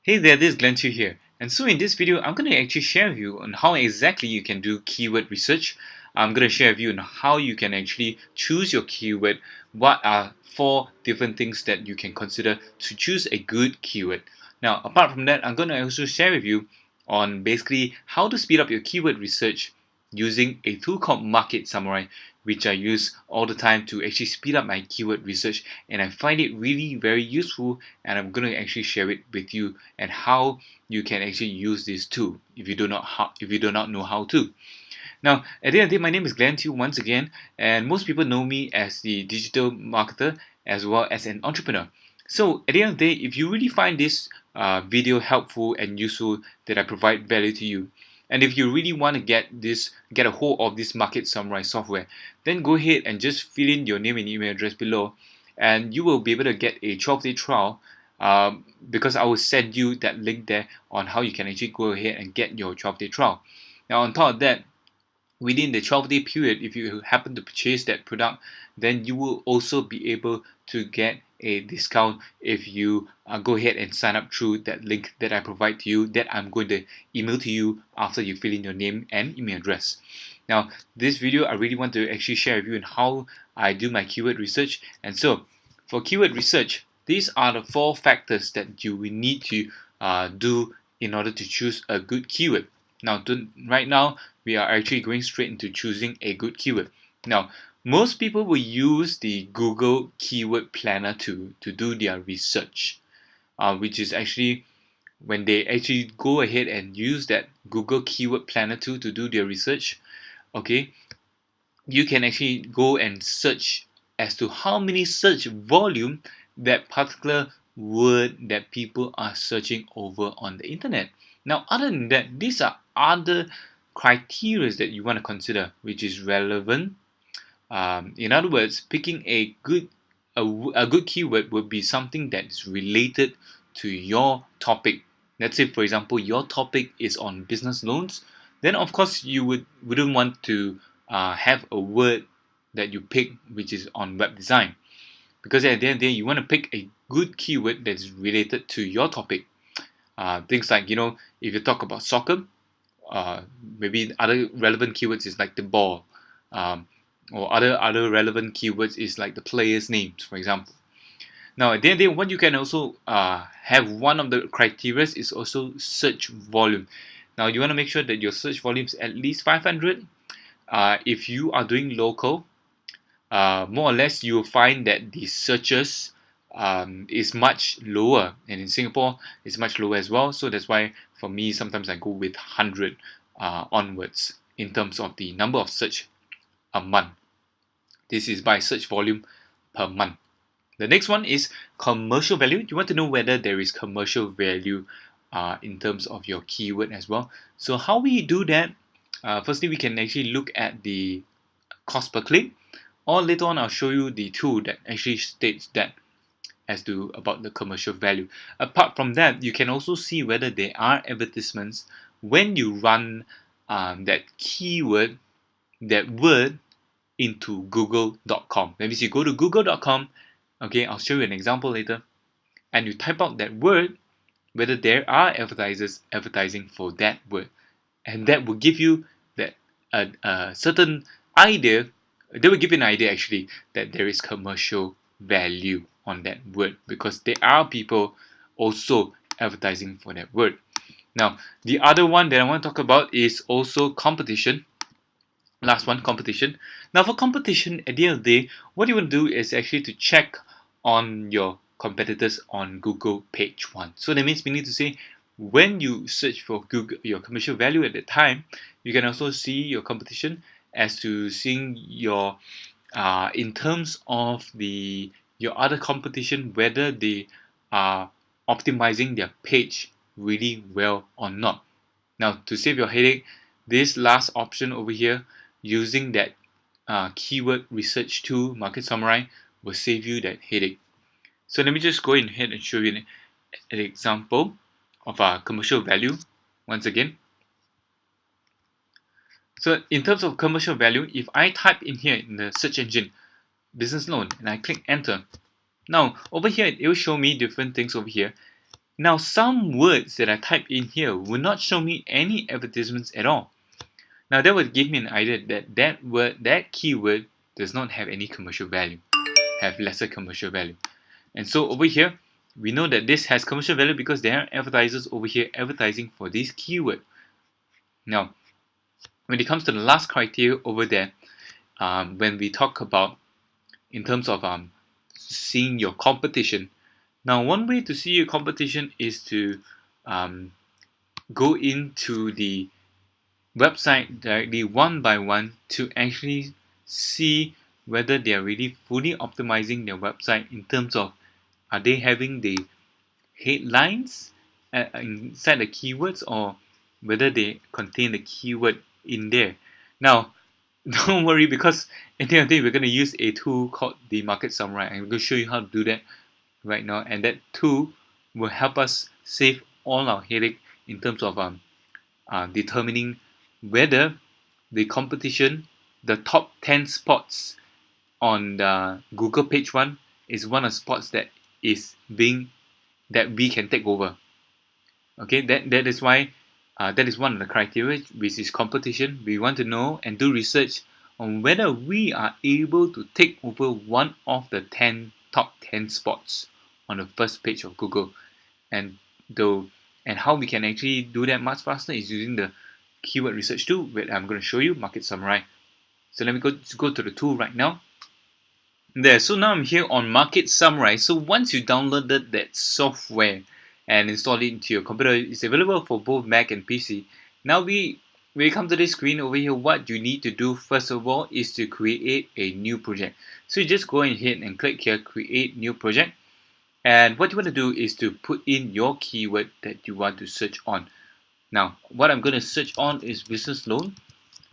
Hey there, this is Glenn Chu here. And so in this video, I'm going to actually share with you on how exactly you can do keyword research. I'm going to share with you on how you can actually choose your keyword. What are 4 different things that you can consider to choose a good keyword. Now, apart from that, I'm going to also share with you on basically how to speed up your keyword research using a tool called Market Samurai, which I use all the time to actually speed up my keyword research, and I find it really very useful, and I'm going to actually share it with you and how you can actually use this tool if you do not know how to. Now, at the end of the day, my name is Glenn Tew once again, and most people know me as the digital marketer as well as an entrepreneur. So, at the end of the day, if you really find this video helpful and useful, that I provide value to you, and if you really want to get a hold of this Market Samurai software, then go ahead and just fill in your name and email address below, and you will be able to get a 12-day trial. Because I will send you that link there on how you can actually go ahead and get your 12-day trial. Now, on top of that, within the 12-day period, if you happen to purchase that product, then you will also be able to get a discount if you go ahead and sign up through that link that I provide to you, that I'm going to email to you after you fill in your name and email address. Now, this video I really want to actually share with you on how I do my keyword research. And so, for keyword research, these are the 4 factors that you will need to do in order to choose a good keyword. Now, right now, we are actually going straight into choosing a good keyword. Now, most people will use the Google Keyword Planner to do their research, which is actually when they actually go ahead and use that Google Keyword Planner tool to do their research. Okay, you can actually go and search as to how many search volume that particular word that people are searching over on the internet. Now, other than that, these are other criteria that you want to consider, which is relevant. In other words, picking a good keyword would be something that is related to your topic. Let's say, for example, your topic is on business loans. Then, of course, you wouldn't want to have a word that you pick which is on web design, because at the end of the day, you want to pick a good keyword that is related to your topic. Things like, if you talk about soccer, maybe other relevant keywords is like the ball, or other relevant keywords is like the players' names, for example. Now, at the end of the day, what you can also have, one of the criteria is also search volume. Now, you want to make sure that your search volume is at least 500. If you are doing local, more or less you will find that the searches is much lower, and in Singapore it's much lower as well. So that's why for me sometimes I go with 100 onwards in terms of the number of search a month. This is by search volume per month. The next one is commercial value. You want to know whether there is commercial value in terms of your keyword as well. So how we do that? Firstly, we can actually look at the cost per click, or later on I'll show you the tool that actually states that as to about the commercial value. Apart from that, you can also see whether there are advertisements when you run that keyword, that word, into google.com. That means you go to google.com, okay, I'll show you an example later, and you type out that word, whether there are advertisers advertising for that word, and that will give you that a certain idea. They will give you an idea actually that there is commercial value on that word, because there are people also advertising for that word. Now, the other one that I want to talk about is also competition. Last one, competition. Now, for competition, at the end of the day, what you want to do is actually to check on your competitors on Google page 1. So that means we need to say, when you search for Google, your commercial value at the time, you can also see your competition as to seeing your in terms of your other competition, whether they are optimizing their page really well or not. Now, to save your headache, this last option over here, using that keyword research tool, Market Samurai, will save you that headache. So let me just go ahead and show you an example of our commercial value once again. So in terms of commercial value, if I type in here in the search engine business loan and I click enter, now over here it will show me different things over here. Now, some words that I type in here will not show me any advertisements at all. Now, that would give me an idea that that keyword does not have any commercial value, have lesser commercial value. And so over here, we know that this has commercial value because there are advertisers over here advertising for this keyword. Now, when it comes to the last criteria over there, when we talk about in terms of seeing your competition. Now, one way to see your competition is to go into the website directly one by one to actually see whether they are really fully optimizing their website in terms of are they having the headlines inside the keywords or whether they contain the keyword in there. Now, don't worry because at the end of the day, we're going to use a tool called the Market Samurai. I'm going to show you how to do that right now, and that tool will help us save all our headache in terms of determining whether the competition, the top 10 spots on the Google page one is one of the spots that we can take over. Okay, that is why that is one of the criteria, which is competition. We want to know and do research on whether we are able to take over one of the top 10 spots on the first page of Google, and how we can actually do that much faster is using the keyword research tool, which I'm going to show you, Market Samurai. So let me go to the tool right now. There, so now I'm here on Market Samurai. So once you downloaded that software and install it into your computer, it's available for both Mac and PC. Now we come to this screen over here. What you need to do first of all is to create a new project. So you just go ahead and click here, create new project. And what you want to do is to put in your keyword that you want to search on. Now, what I'm going to search on is business loan.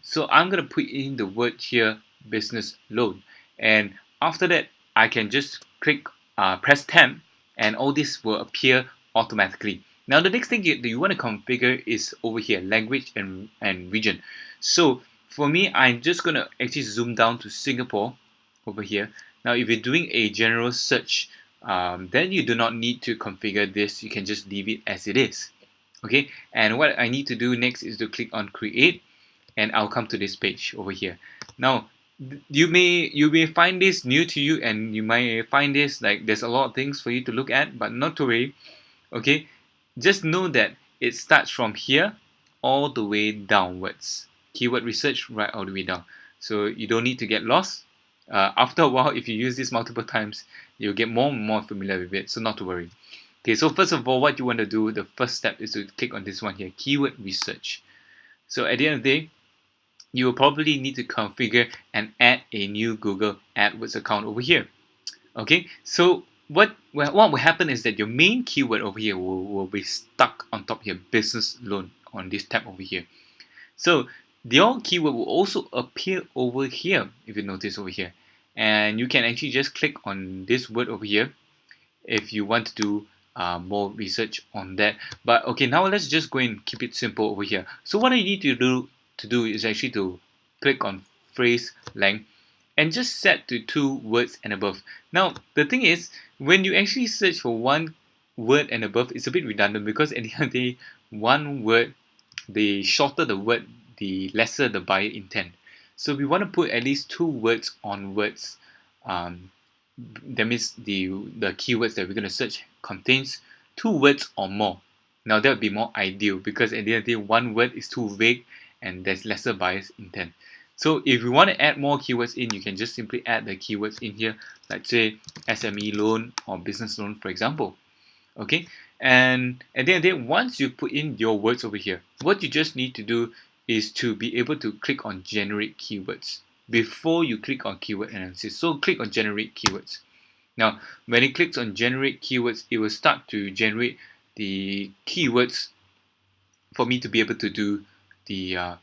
So I'm going to put in the word here, business loan. And after that, I can just press temp, and all this will appear automatically. Now, the next thing you want to configure is over here, language and region. So for me, I'm just going to actually zoom down to Singapore over here. Now, if you're doing a general search, then you do not need to configure this. You can just leave it as it is. Okay, and what I need to do next is to click on create, and I'll come to this page over here. Now, you may find this new to you, and you might find this like there's a lot of things for you to look at, but not to worry. Okay, just know that it starts from here all the way downwards. Keyword research right all the way down. So you don't need to get lost. After a while, if you use this multiple times, you'll get more and more familiar with it. So not to worry. Okay, so first of all, what you want to do, the first step is to click on this one here, keyword research. So at the end of the day, you will probably need to configure and add a new Google AdWords account over here. Okay, so what will happen is that your main keyword over here will be stuck on top here, business loan, on this tab over here. So your keyword will also appear over here, if you notice over here. And you can actually just click on this word over here if you want to do more research on that. But okay, now let's just go and keep it simple over here. So what I need to do is actually to click on phrase length and just set to 2 words and above. Now the thing is, when you actually search for 1 word and above, it's a bit redundant because at the end of the day, 1 word, the shorter the word, the lesser the buyer intent. So we want to put at least 2 words on words. That means the keywords that we're going to search contains 2 words or more. Now that would be more ideal because at the end of the day, 1 word is too vague and there's lesser buyer's intent. So if you want to add more keywords in, you can just simply add the keywords in here, like say SME loan or business loan, for example. Okay, and at the end of the day, once you put in your words over here, what you just need to do is to be able to click on generate keywords before you click on keyword analysis. So click on generate keywords. Now, when it clicks on generate keywords, it will start to generate the keywords for me to be able to do the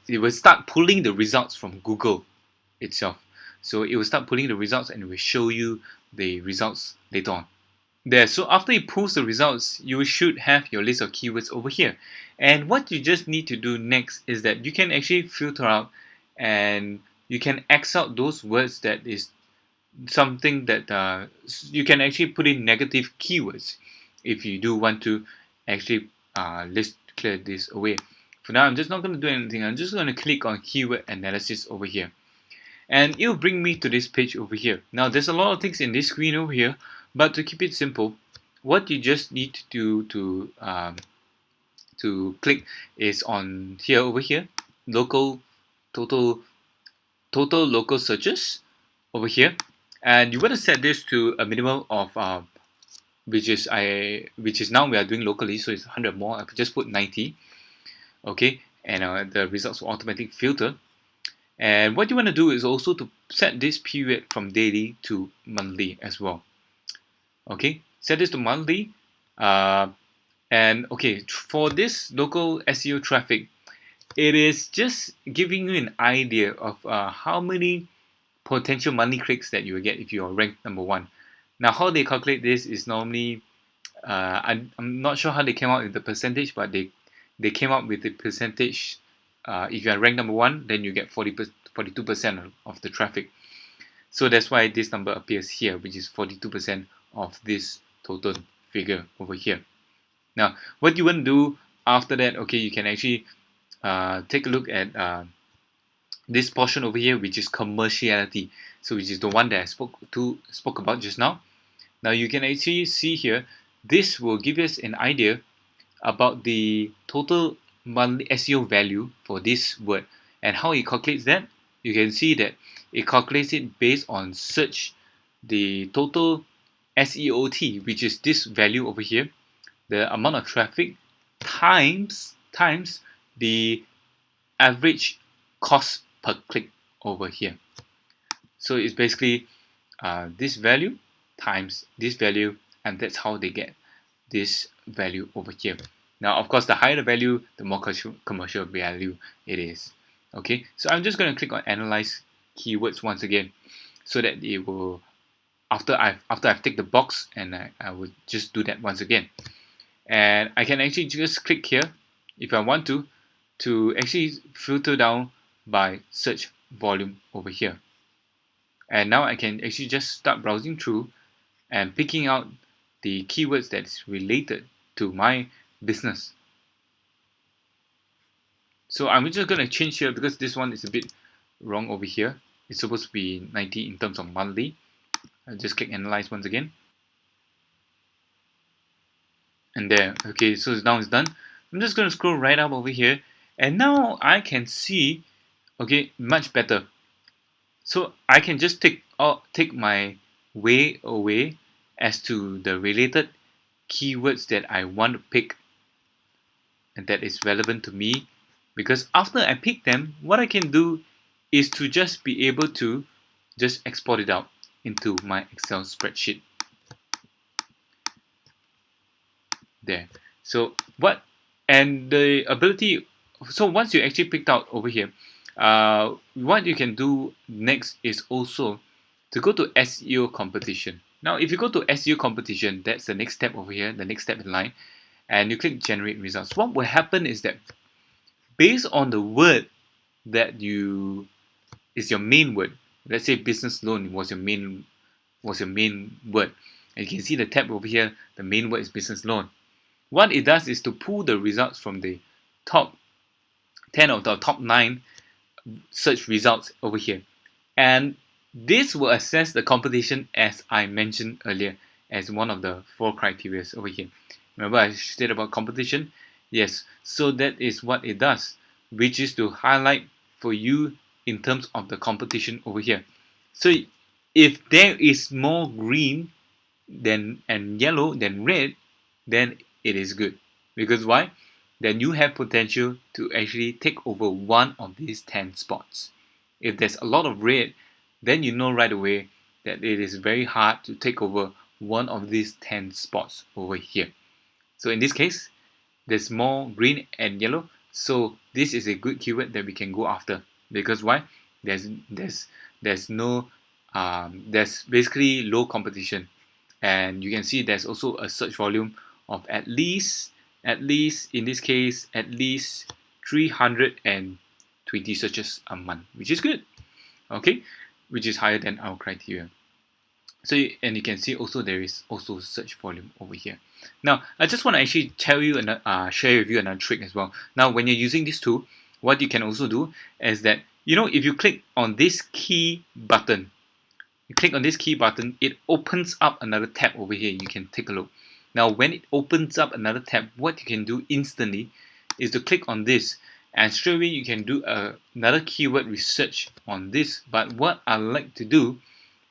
it will start pulling the results from Google itself. So it will start pulling the results and it will show you the results later on. There, so after it pulls the results, you should have your list of keywords over here. And what you just need to do next is that you can actually filter out and you can X out those words that is something that you can actually put in negative keywords if you do want to actually list clear this away. For now, I'm just not going to do anything. I'm just going to click on keyword analysis over here, and it'll bring me to this page over here. Now there's a lot of things in this screen over here, but to keep it simple, what you just need to do to click is on here over here, local total local searches over here, and you want to set this to a minimum of which is now we are doing locally, so it's 100 more. I could just put 90, okay, and the results will automatically filter. And what you want to do is also to set this period from daily to monthly as well. Okay, set this to monthly, and okay, for this local SEO traffic, it is just giving you an idea of how many potential monthly clicks that you will get if you are ranked number 1. Now, how they calculate this is normally, I'm not sure how they came out with the percentage, but they came up with the percentage. If you are ranked number 1, then you get 42% of the traffic. So that's why this number appears here, which is 42% of this total figure over here. Now, what you want to do after that, okay, you can actually take a look at this portion over here, which is commerciality. So which is the one that I spoke about just now. Now you can actually see here, this will give us an idea about the total monthly SEO value for this word, and how it calculates that. You can see that it calculates it based on search, the total SEOT, which is this value over here, the amount of traffic times the average cost per click over here. So it's basically this value times this value, and that's how they get this value over here. Now, of course, the higher the value, the more commercial value it is. Okay, so I'm just going to click on analyze keywords once again, so that it will, after I've ticked the box, and I will just do that once again, and I can actually just click here if I want to actually filter down by search volume over here. And now I can actually just start browsing through and picking out the keywords that's related to my business. So I'm just going to change here because this one is a bit wrong over here. It's supposed to be 90 in terms of monthly. I'll just click analyze once again. And there, okay, so now it's done. I'm just going to scroll right up over here, and now I can see, okay, much better. So I can just take my way away as to the related keywords that I want to pick and that is relevant to me, because after I pick them, what I can do is to just be able to just export it out into my Excel spreadsheet. There. So what, and the ability, so once you actually picked out over here, what you can do next is also to go to SEO competition. Now, if you go to SEO competition, that's the next step over here, the next step in line, and you click generate results. What will happen is that based on the word that is your main word, let's say business loan was your main word, and you can see the tab over here, the main word is business loan. What it does is to pull the results from the top 10 of the top 9 search results over here, and this will assess the competition as I mentioned earlier as one of the 4 criteria over here. Remember I said about competition? Yes, so that is what it does, which is to highlight for you in terms of the competition over here. So if there is more green and yellow than red, then it is good. Because why? Then you have potential to actually take over one of these 10 spots. If there's a lot of red, then you know right away that it is very hard to take over one of these 10 spots over here. So in this case, there's more green and yellow, so this is a good keyword that we can go after. Because why? There's basically low competition, and you can see there's also a search volume of at least in this case at least 320 searches a month, which is good. Okay, which is higher than our criteria. So and you can see also there is also search volume over here. Now I just want to actually tell you and share with you another trick as well. Now when you're using this tool, what you can also do is that, you know, if you click on this key button, it opens up another tab over here. You can take a look. Now when it opens up another tab, what you can do instantly is to click on this, and straight away you can do another keyword research on this. But what I like to do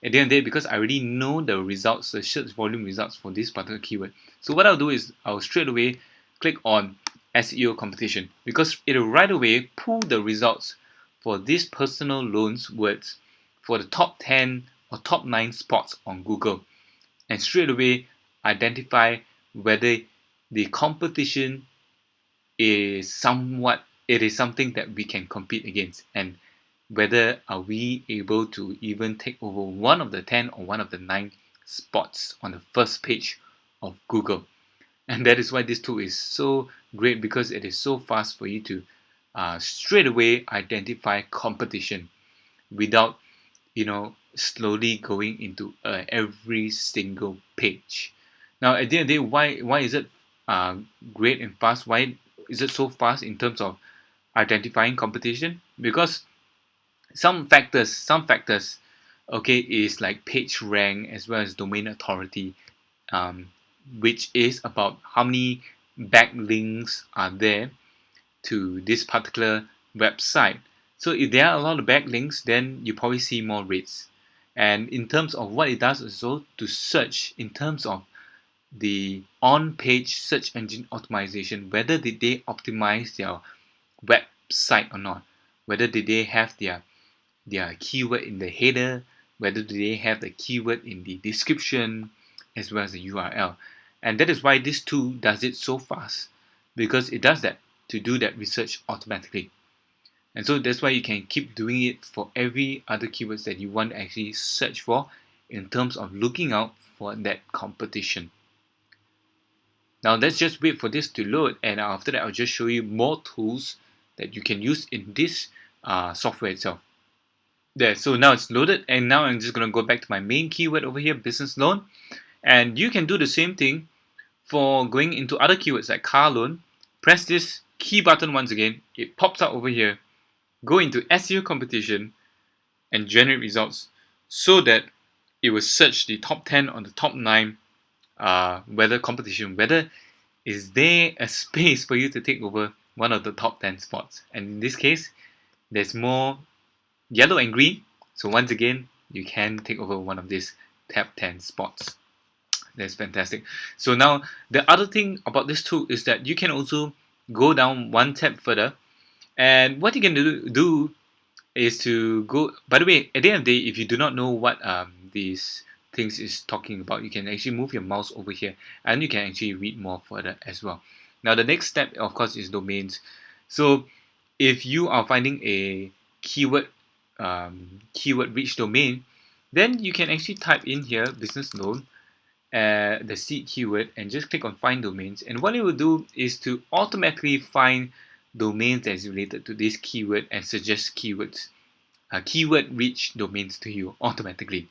at the end of the day, because I already know the results, the search volume results for this particular keyword, so what I'll do is I'll straight away click on SEO competition, because it'll right away pull the results for this personal loans words for the top 10 or top 9 spots on Google, and straight away identify whether the competition is something that we can compete against, and whether are we able to even take over one of the 10 or one of the 9 spots on the first page of Google. And that is why this tool is so great, because it is so fast for you to straight away identify competition without, you know, slowly going into every single page. Now at the end of the day, why is it great and fast? Why is it so fast in terms of identifying competition? Because some factors, okay, is like page rank as well as domain authority, um, which is about how many backlinks are there to this particular website. So if there are a lot of backlinks, then you probably see more rates. And in terms of what it does is also to search in terms of the on-page search engine optimization, whether did they optimize their website or not, whether did they have their keyword in the header, whether do they have the keyword in the description as well as the URL. And that is why this tool does it so fast, because it does that to do that research automatically. And so that's why you can keep doing it for every other keywords that you want to actually search for in terms of looking out for that competition. Now let's just wait for this to load, and after that I'll just show you more tools that you can use in this software itself. There, so now it's loaded, and now I'm just going to go back to my main keyword over here, business loan. And you can do the same thing for going into other keywords like car loan. Press this key button once again, it pops up over here. Go into SEO competition and generate results, so that it will search the top 10 or the top 9 whether competition, whether is there a space for you to take over one of the top 10 spots. And in this case, there's more yellow and green, so once again you can take over one of these top 10 spots. That's fantastic. So now the other thing about this tool is that you can also go down one tab further, and what you can do is to go, by the way, at the end of the day, if you do not know what these things is talking about, you can actually move your mouse over here and you can actually read more further as well. Now the next step, of course, is domains. So if you are finding a keyword rich domain, then you can actually type in here business loan, the seed keyword, and just click on find domains, and what it will do is to automatically find domains that is related to this keyword and suggest keywords, keyword rich domains to you automatically.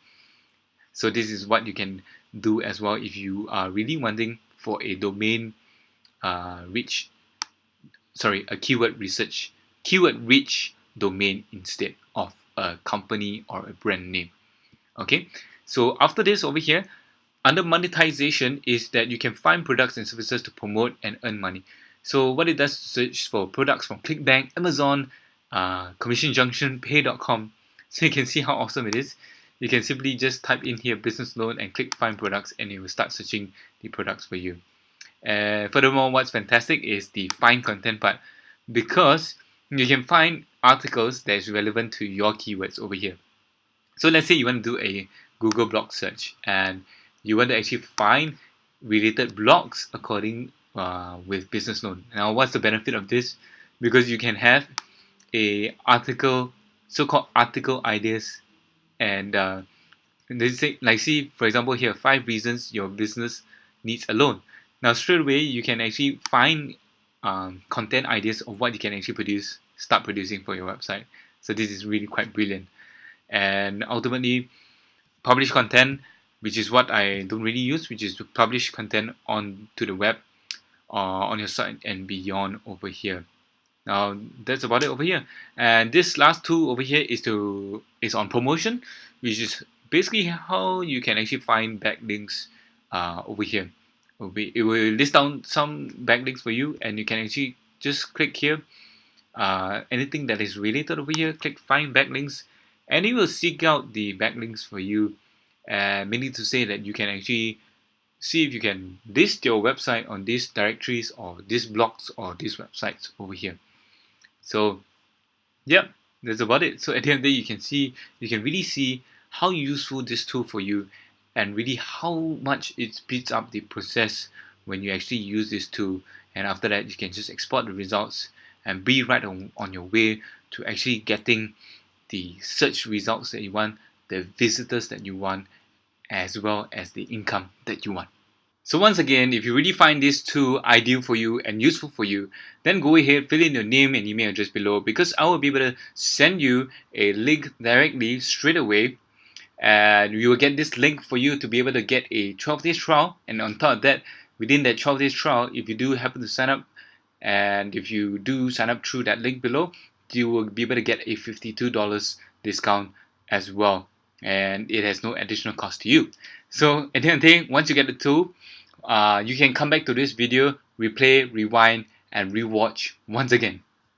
So this is what you can do as well if you are really wanting for a domain a keyword rich domain instead of a company or a brand name. Okay, so after this over here, under monetization, is that you can find products and services to promote and earn money. So what it does is search for products from ClickBank, Amazon, Commission Junction, Pay.com. So you can see how awesome it is. You can simply just type in here business loan and click find products, and it will start searching the products for you. Furthermore, what's fantastic is the find content part, because you can find articles that is relevant to your keywords over here. So let's say you want to do a Google blog search and you want to actually find related blogs according with business loan. Now what's the benefit of this? Because you can have a article, so-called article ideas, and they say, like, see for example here, 5 reasons your business needs a loan. Now straight away you can actually find content ideas of what you can actually start producing for your website. So this is really quite brilliant. And ultimately, publish content which is what I don't really use, which is to publish content onto the web or on your site and beyond over here. Now that's about it over here. And this last tool over here is on promotion, which is basically how you can actually find backlinks over here. It will list down some backlinks for you, and you can actually just click here. Anything that is related over here, click find backlinks, and it will seek out the backlinks for you. Meaning to say that you can actually see if you can list your website on these directories or these blogs or these websites over here. So yeah, that's about it. So at the end of the day, you can really see how useful this tool for you, and really how much it speeds up the process when you actually use this tool. And after that, you can just export the results and be right on your way to actually getting the search results that you want, the visitors that you want, as well as the income that you want. So once again, if you really find this tool ideal for you and useful for you, then go ahead, fill in your name and email address below, because I will be able to send you a link directly straight away, and you will get this link for you to be able to get a 12 days trial. And on top of that, within that 12 days trial, if you do happen to sign up, and if you do sign up through that link below, you will be able to get a $52 discount as well, and it has no additional cost to you. So at the end of the day, once you get the tool, you can come back to this video, replay, rewind, and rewatch once again.